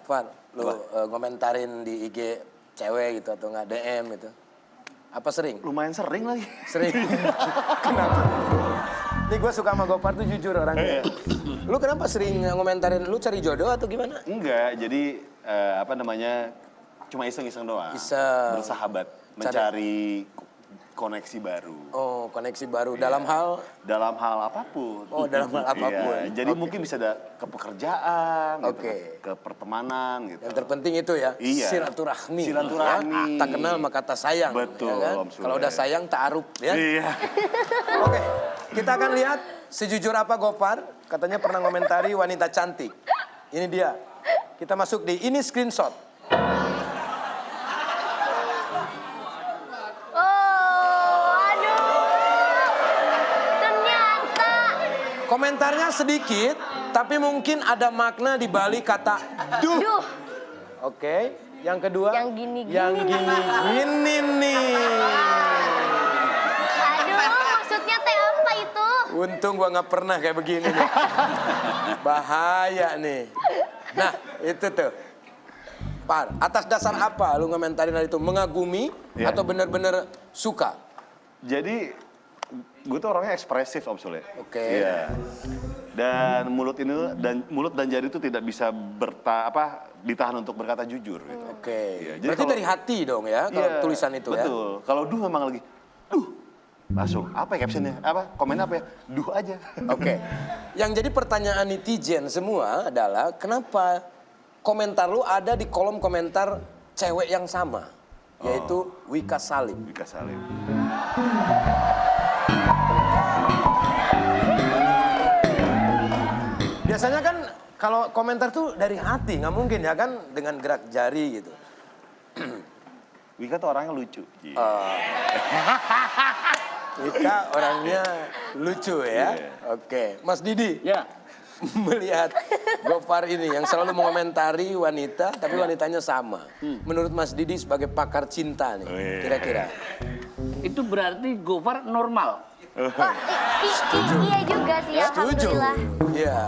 Far, lu ngomentarin di IG cewek gitu atau nggak DM gitu? Apa sering? Lumayan sering lagi. Sering. Kenapa? Nih gue suka sama Gopar tuh jujur orangnya. Lu kenapa sering ngomentarin? Lu cari jodoh atau gimana? Enggak, jadi apa namanya, cuma iseng-iseng doang. Iseng. Bersahabat, mencari koneksi baru. Oh, koneksi baru. Dalam hal? Dalam hal apapun. Oh, dalam hal apapun. Iya, jadi mungkin bisa ke pekerjaan, gitu, ke pertemanan gitu. Yang terpenting itu ya, iya. Silaturahmi. Silaturahmi. Ya? Tak kenal maka tak sayang. Betul, ya kan? Om Sule. Kalau udah sayang ta'aruf ya. Iya. Oke, kita akan lihat sejujur apa Gopar. Katanya pernah komentari wanita cantik. Ini dia. Kita masuk di ini screenshot. Komentarnya sedikit, tapi mungkin ada makna di balik kata duh. Oke, yang kedua. Yang gini-gini. Yang gini-gini nih. Aduh, maksudnya teh apa itu? Untung gua nggak pernah kayak begini nih. Bahaya nih. Nah, itu tuh. Par, atas dasar apa lu ngomentarin hal itu? Mengagumi atau benar-benar suka? Jadi gue tuh orangnya ekspresif Om Sule. Oke. Iya. Dan mulut dan jari itu tidak bisa ditahan untuk berkata jujur. Gitu. Oke. Iya, Berarti dari hati dong ya kalau tulisan itu ya. Betul. Kalau duh memang lagi langsung apa ya captionnya? Komen apa ya? Duh aja. Oke. Yang jadi pertanyaan netizen semua adalah kenapa komentar lu ada di kolom komentar cewek yang sama, yaitu Wika Salim. Wika Salim. Biasanya kan kalau komentar tuh dari hati, nggak mungkin ya kan dengan gerak jari gitu. Wika tuh orangnya lucu. Wika orangnya lucu ya. Oke, Mas Didi. Ya. Melihat Gopar ini yang selalu mengomentari wanita, tapi wanitanya sama. Menurut Mas Didi sebagai pakar cinta nih, kira-kira. Itu berarti Gopar normal. Iya juga sih, alhamdulillah. Iya.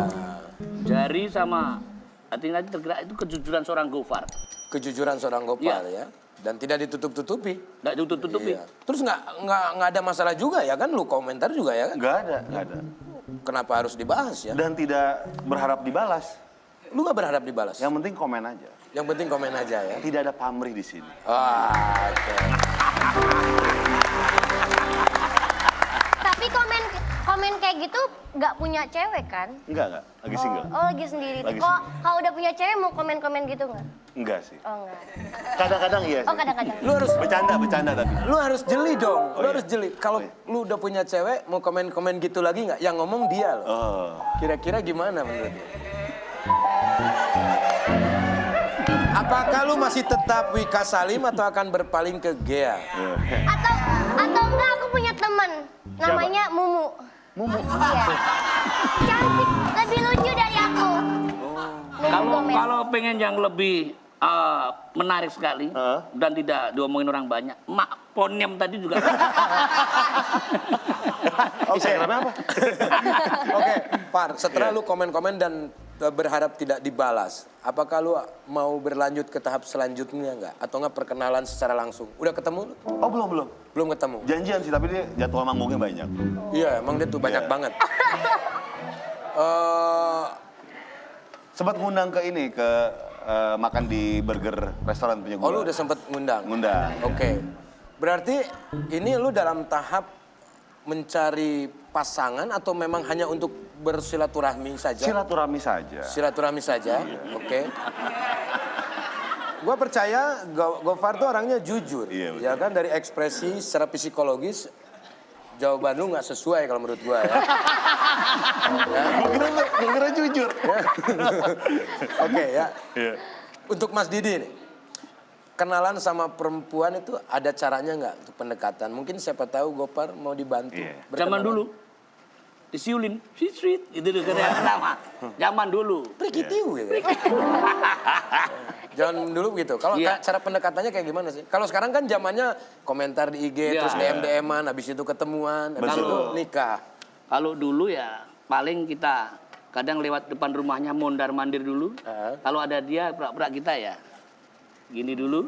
Jari sama hati nanti tergerak itu kejujuran seorang Gopar. Kejujuran seorang Gopar ya. Dan tidak ditutup-tutupi. Tidak ditutup-tutupi. Iya. Terus nggak ada masalah juga ya kan? Lu komentar juga ya kan? Nggak ada. Kenapa harus dibahas ya? Dan tidak berharap dibalas. Lu nggak berharap dibalas? Yang penting komen aja. Yang penting komen aja ya? Tidak ada pamrih di sini. Oke. Tapi komen kayak gitu nggak punya cewek kan? Enggak. Lagi single. Oh, lagi sendiri. Lagi Kok kalau udah punya cewek mau komen-komen gitu nggak? Enggak sih. Oh, enggak. Kadang-kadang iya sih. Oh, kadang-kadang. Lu harus Bercanda tapi. Lu harus jeli dong. Lu harus jeli. Kalau lu udah punya cewek mau komen-komen gitu lagi nggak? Yang ngomong dia loh. Kira-kira gimana menurut lu? Apakah lu masih tetap Wika Salim atau akan berpaling ke Gea? Atau enggak, aku punya teman namanya Mumu. Mumu. Iya. Cantik, lebih lucu dari aku. Kalau pengen yang lebih menarik sekali dan tidak diomongin orang banyak, Mak Ponyem tadi juga. Oke. Oke, Par, setelah lu komen-komen dan berharap tidak dibalas, apakah lu mau berlanjut ke tahap selanjutnya nggak? Atau nggak perkenalan secara langsung? Udah ketemu lu? Oh belum. Belum ketemu? Janjian sih, tapi dia jadwal manggungnya banyak. Iya, emang dia tuh banyak banget. Sempat ngundang ke ini, ke makan di burger restoran punya gue. Oh, lu udah sempet ngundang? Ngundang. Oke. Berarti ini lu dalam tahap mencari pasangan atau memang hanya untuk bersilaturahmi saja? Silaturahmi saja. Silaturahmi saja, oke. Gua percaya Gopar tuh orangnya jujur. Iya, betul. Ya kan dari ekspresi secara psikologis jawaban lu nggak sesuai kalau menurut gua ya. Gue kira jujur. Oke ya. Iya. Untuk Mas Didi nih, kenalan sama perempuan itu ada caranya nggak untuk pendekatan? Mungkin siapa tahu Gopar mau dibantu. Zaman dulu disiulin, sweet, itu kan yang pertama. Zaman dulu. Prikitiu gitu. Jangan dulu gitu. Kalau cara pendekatannya kayak gimana sih? Kalau sekarang kan zamannya komentar di IG, terus DM-an, habis itu ketemuan, habis itu nikah. Kalau dulu ya paling kita kadang lewat depan rumahnya mondar-mandir dulu. Kalau ada dia, pura-pura kita ya. Gini dulu.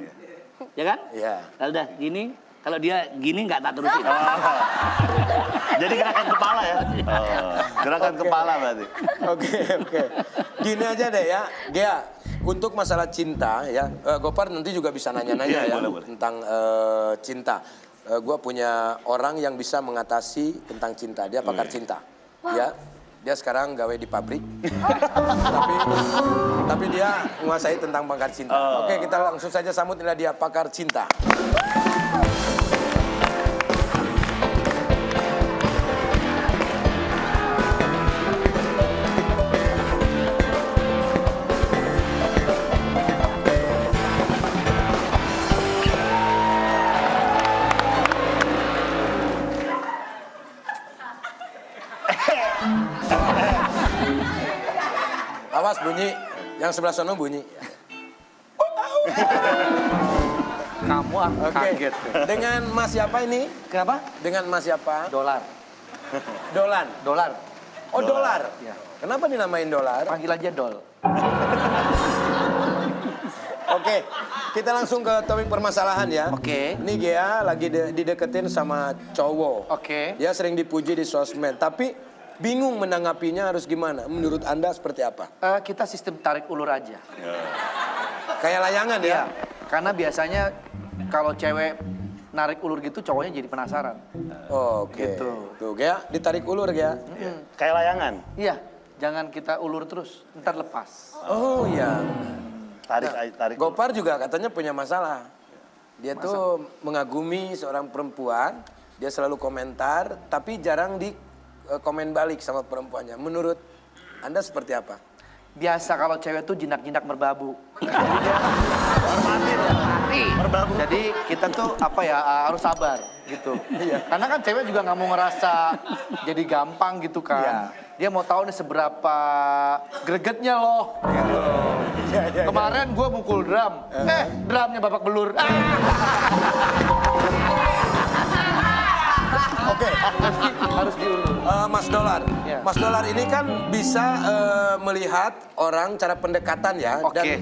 Ya kan? Iya. Kalau udah gini, kalau dia gini nggak tak terusin. Jadi gerakan kepala ya? Gerakan kepala berarti. Oke. Gini aja deh ya, Gea. Untuk masalah cinta ya, Gopar nanti juga bisa nanya-nanya ya boleh. tentang cinta. Gue punya orang yang bisa mengatasi tentang cinta. Dia pakar cinta. Ya, dia sekarang gawe di pabrik. tapi dia menguasai tentang pakar cinta. Oke, kita langsung saja sambut, inilah dia pakar cinta. Awas bunyi, yang sebelah sana bunyi. Kamu Oke. kaget. Dengan Mas siapa ini? Kenapa? Dengan Mas siapa? Dolar. Dolan. Dolar. Oh, Dolar. Iya. Kenapa dinamain Dolar? Panggil aja Dol. Oke, kita langsung ke topik permasalahan ya. Oke. Ini Gea lagi dideketin sama cowok. Oke. Dia sering dipuji di sosmed, tapi bingung menanggapinya harus gimana. Menurut Anda seperti apa? Kita sistem tarik ulur aja. Kayak layangan ya? Karena biasanya kalau cewek narik ulur gitu cowoknya jadi penasaran. Oke. Gitu. Tuh, Gea ditarik ulur, Gea. Kayak layangan. Iya, jangan kita ulur terus, ntar lepas. Oh iya. Tarik. Gopar juga katanya punya masalah. Dia tuh mengagumi seorang perempuan, dia selalu komentar, tapi jarang di komen balik sama perempuannya. Menurut Anda seperti apa? Biasa kalau cewek tuh jinak-jinak merbabu. Merbabu. Jadi kita tuh apa ya harus sabar gitu. Karena kan cewek juga nggak mau ngerasa jadi gampang gitu kan. Iya. Dia mau tahu nih seberapa gregetnya loh. Gitu. Kemarin gue mukul drum, drumnya babak belur. Oke. Harus diulur. Mas Dolar. Ya. Mas Dolar ini kan bisa melihat orang cara pendekatan ya. Oke.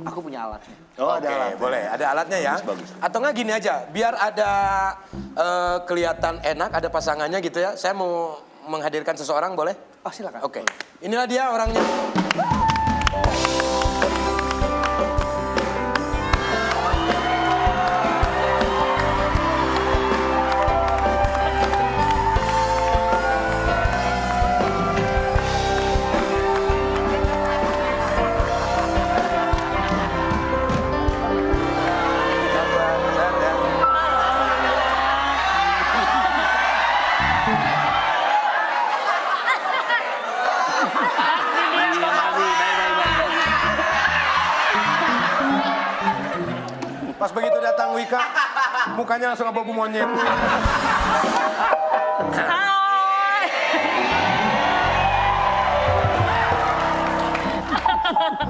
Aku punya alatnya. Oh, Oke, ada alat. boleh. Ada alatnya ya. Bagus. Atau nggak gini aja, biar ada kelihatan enak, ada pasangannya gitu ya. Saya mau menghadirkan seseorang, boleh? Oh silakan. Oke. Inilah dia orangnya. Sehat ya? Pas begitu datang Wika, mukanya langsung abu-abu monyet.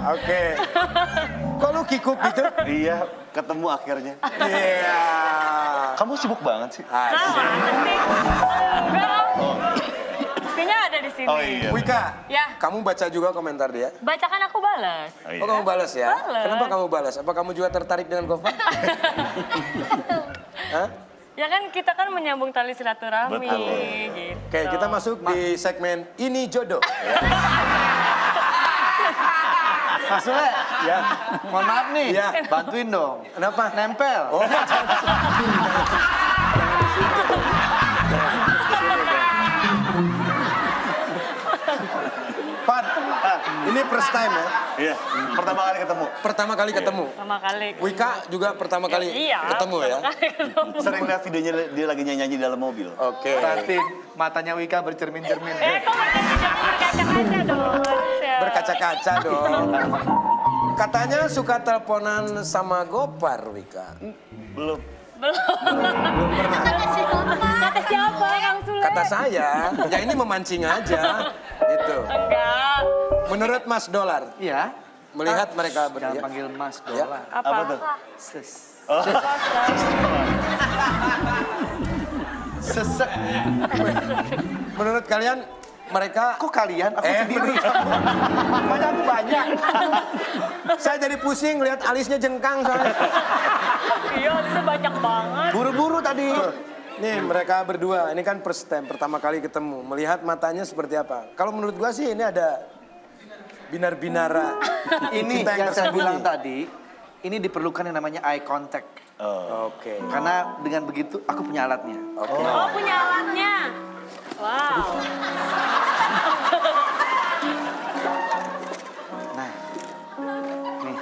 Oke. Kok lu kikuk gitu? Iya, ketemu akhirnya. Iya. Kamu sibuk banget sih. Asik. Buktinya ada di sini. Oh iya. Wika, Ya. kamu baca juga komentar dia? Bacakan aku balas. Oh, iya. Oh, kamu balas ya? Balas. Kenapa kamu balas? Apa kamu juga tertarik dengan Gofar? Hah? Ya kan kita kan menyambung tali silaturahmi Betul. gitu. Oke, kita masuk di segmen Ini Jodoh. Mas Sule, Ya. mohon maaf nih, Iya. bantuin dong. Kenapa? Nempel. Oh, Pan, ini first time ya? Iya, pertama kali ketemu. Pertama kali ketemu. Pertama kali. Wika juga pertama kali Iya. ketemu ya? pertama kali ketemu. Sering lihat videonya dia lagi nyanyi di dalam mobil. Oke. Berarti matanya Wika bercermin-cermin. Kok berkaca-kaca dong? Berkaca-kaca dong. Katanya suka teleponan sama Gopar, Wika. Belum. Belum pernah. Kata siapa Kang Sule? Kata saya, ya ini memancing aja. Gitu. Enggak. Menurut Mas Dolar, Iya. melihat mereka Jangan berdua. panggil Mas Ya. Dolar. Apa? Apa tuh? Ses. Kosong. Sesek. Menurut kalian mereka... Kok kalian? Aku sendiri. Makanya aku banyak. Saya jadi pusing lihat alisnya jengkang soalnya. Iya, itu banyak banget. Buru-buru tadi. Nih mereka berdua, ini kan first time, pertama kali ketemu. Melihat matanya seperti apa? Kalau menurut gua sih ini ada binar-binara. Ini cinta yang saya tersembunyi. bilang tadi, ini diperlukan yang namanya eye contact. Oke. Karena dengan begitu aku punya alatnya. Oke. Oh, punya alatnya. Wow. Nah, nih,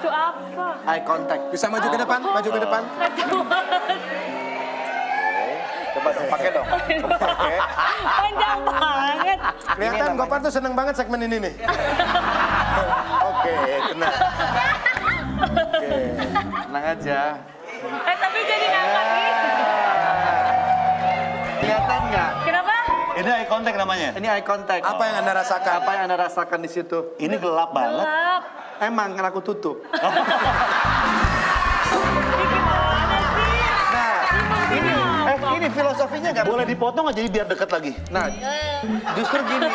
Itu apa? eye contact. Bisa maju ke depan, maju ke depan. Coba dong, pakai dong. Coba pakai. Panjang banget. Kelihatan Gopar tuh seneng banget segmen ini nih. Oke, kena. Oke. Tenang aja. Tapi jadi ngangkat gitu. Kelihatan nggak? Kenapa? Ini eye contact namanya. Ini eye contact. Apa yang Anda rasakan? Apa yang Anda rasakan di situ? Ini gelap banget. Gelap. Emang kan aku tutup. Ini filosofinya nggak Boleh dipotong aja jadi biar deket lagi. Nah, justru gini.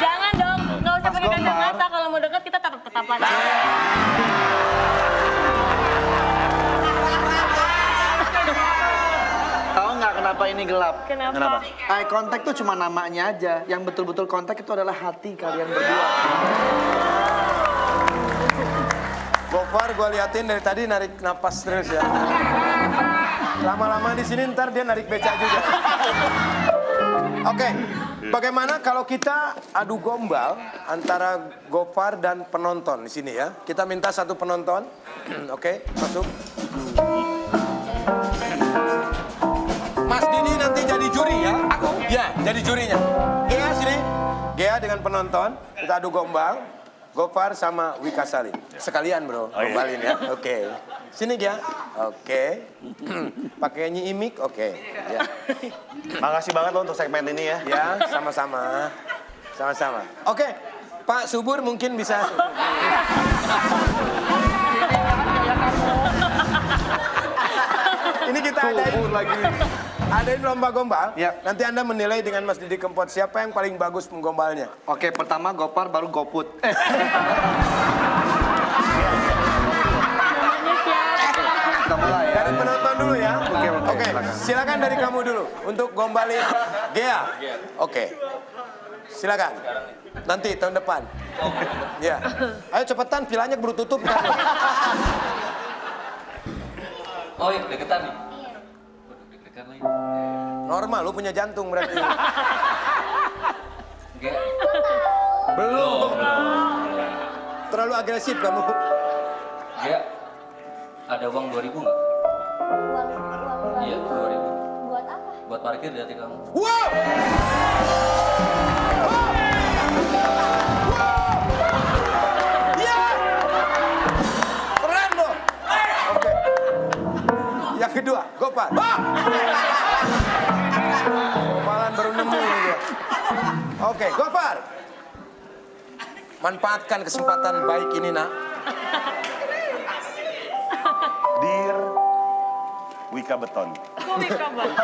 Jangan dong, nggak usah Mas pakai Gopar. kacamata. Kalau mau dekat kita tatap-tatapan. Tahu nggak kenapa ini gelap? Kenapa? Eye contact tuh cuma namanya aja. Yang betul-betul kontak itu adalah hati kalian berdua. Gopar gua liatin dari tadi narik napas terus ya. Lama-lama di sini ntar dia narik beca juga. Oke, bagaimana kalau kita adu gombal antara Gopar dan penonton di sini ya? Kita minta satu penonton. Oke, masuk. Mas Didi nanti jadi juri ya? Aku? Ya, jadi jurinya. Gea sini. Gea dengan penonton, kita adu gombal. Gopar sama Wika Salim. Sekalian bro, gombalin ya. Oke. Sini Gea. Oke. Pakai Nyi Imik, oke. Ya. Makasih banget lo untuk segmen ini ya. Ya, sama-sama. Sama-sama. Oke, Pak Subur mungkin bisa. Ini kita adain lomba gombal. Ya. Nanti Anda menilai dengan Mas Didi Kempot siapa yang paling bagus menggombalnya. Oke, pertama Gopar, baru Goput. Kita mulai ya. Dari penonton dulu ya. Oke, Silakan dari kamu dulu untuk gombalin Gea. Oke. Silakan. Nanti tahun depan. Ya. Ayo cepetan, vilanya keburu tutup. Oh iya, deketan nih. Waduh, deg-degan lagi. Normal, lu punya jantung berarti. Gak. Belum. Terlalu agresif kamu. Gak. Ada uang 2.000 nggak? Uang Iya, 2.000. buat apa? Buat parkir di hati kamu. Wow! Iya! Keren loh. Oke. Yang kedua, Gopar. Gopalan baru nemu ini dia. Oke, Gopar. Manfaatkan kesempatan baik ini, nak. Dear Wika Beton. Kok Wika banget?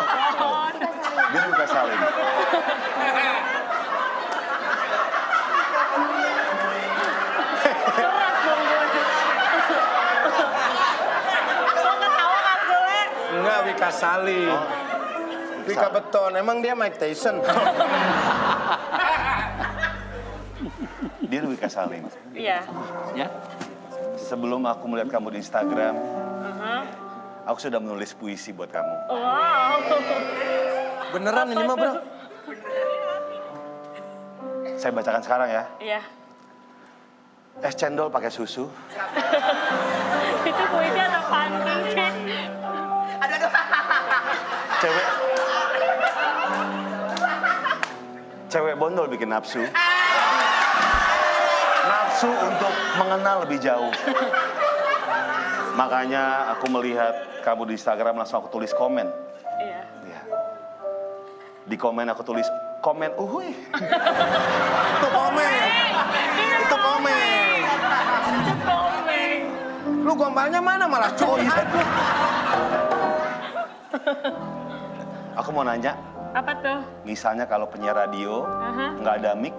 Dear Wika Salim. Kok ketawa Kang Sule? Enggak, Wika Salim. Wika Beton, emang dia Mike Tyson. Dear Wika Salim. Iya. Ya. Sebelum aku melihat kamu di Instagram, aku sudah menulis puisi buat kamu. Wow. Beneran ini mah, bro? Saya bacakan sekarang ya. Iya. Es cendol pakai susu. Itu puisi atau pantun sih? Cewek bondol bikin nafsu. Nafsu untuk mengenal lebih jauh. Makanya aku melihat kamu di Instagram langsung aku tulis komen. Iya. Ya. Di komen aku tulis komen uhuy. Itu komen. Itu komen. Komen. Lu gombalnya mana malah curhat lu. Aku mau nanya, Apa tuh? Misalnya kalau penyiar radio nggak ada mic,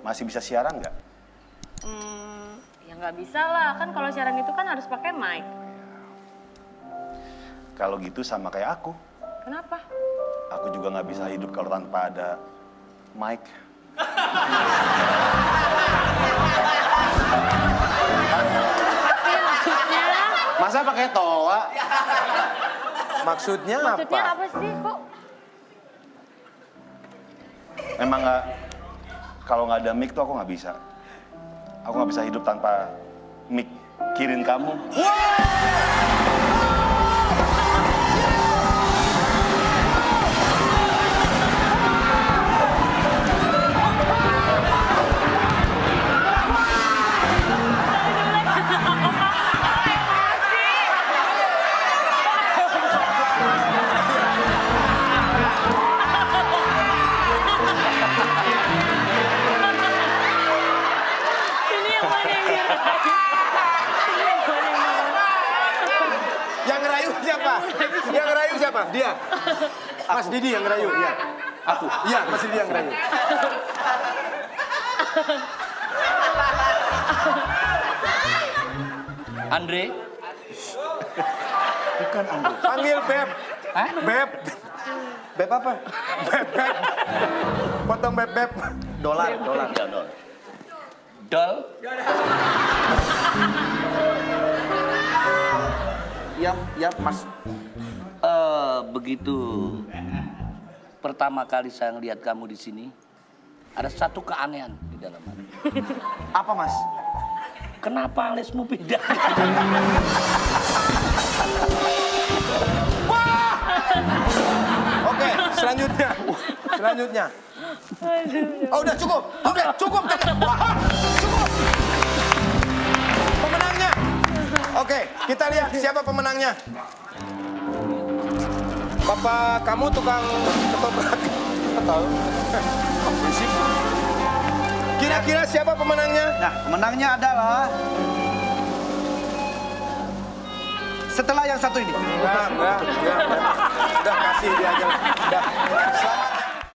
masih bisa siaran nggak? Ya nggak bisa lah, kan kalau siaran itu kan harus pakai mic. Kalau gitu sama kayak aku. Kenapa? Aku juga nggak bisa hidup kalau tanpa ada mic. Tapi maksudnya Masa pakai toa? Maksudnya apa sih kok? Memang nggak, kalau nggak ada mic tuh aku nggak bisa. Aku nggak bisa hidup tanpa mic. Kirin kamu. Ini yang mana yang dirayu? Ini yang mana yang dirayu? Yang ngerayu siapa? Yang ngerayu siapa? Dia. Mas Didi yang ngerayu. Iya. Aku. Iya, Mas Didi yang ngerayu. Andre, Bukan Andre. Panggil Beb. Hah? Beb. Beb apa? Beb. Potong Beb. Dolar. ya, Dol. Iya, Mas. Begitu pertama kali saya ngeliat kamu di sini, ada satu keanehan di dalam hati. Apa, Mas? Kenapa alismu beda? Oke, selanjutnya. Selanjutnya. Oh, udah cukup. Oke, cukup. Wah, cukup. Pemenangnya. Oke, kita lihat siapa pemenangnya. Bapak kamu tukang ketoprak. Tahu. Kira-kira siapa pemenangnya? Nah, menangnya adalah setelah yang satu ini. Enggak. Udah kasih dia aja. Udah. Selamat